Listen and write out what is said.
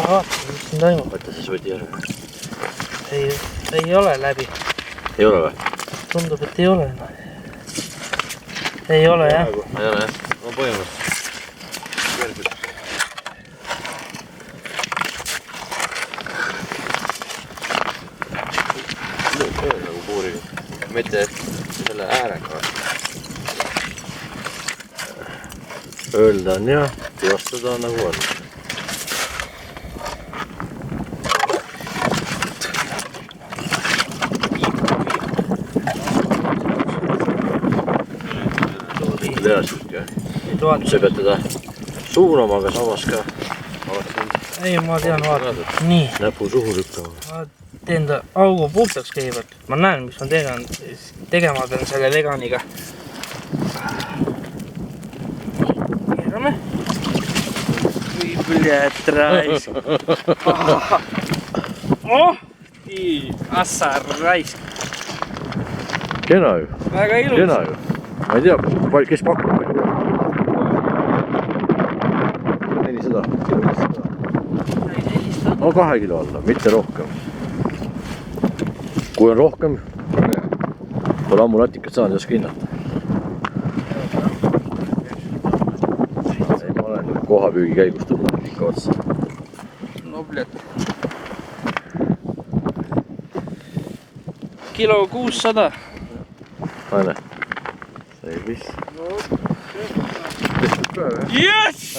vaata, mis siin toimub. Võtta see sodi ära. Ei ole läbi. Ei ole või? Tundub, et ei ole. Ei ole jah. Ei ole jah. No põhimõtteliselt. Nagu puuriga. Mitte selle äärega. Öelda on jah, teostada on nagu on. Sa pead teda suunama, aga samas ka ei, ma tean, vaata. Nii. Näpu suhu lükkama. Ma teen ta augu puhtaks kõigepealt. Ma näen, mis ma tegema pean selle veganiga. Keerame. Kui bled raisk. Oh! Assa raisk. Kena ju. Väga ilus. Kena ju. Ma ei tea, kes pakub. 400 kilo. No 2 kilo alla, mitte rohkem. Kui on rohkem, pole ammu latikat saanud, ei oska hinnata. Ei, ma olen kohapüügi käigus tulnud ikka otsa. No bled. Kilo 600. Aine. See ei pist. Yes!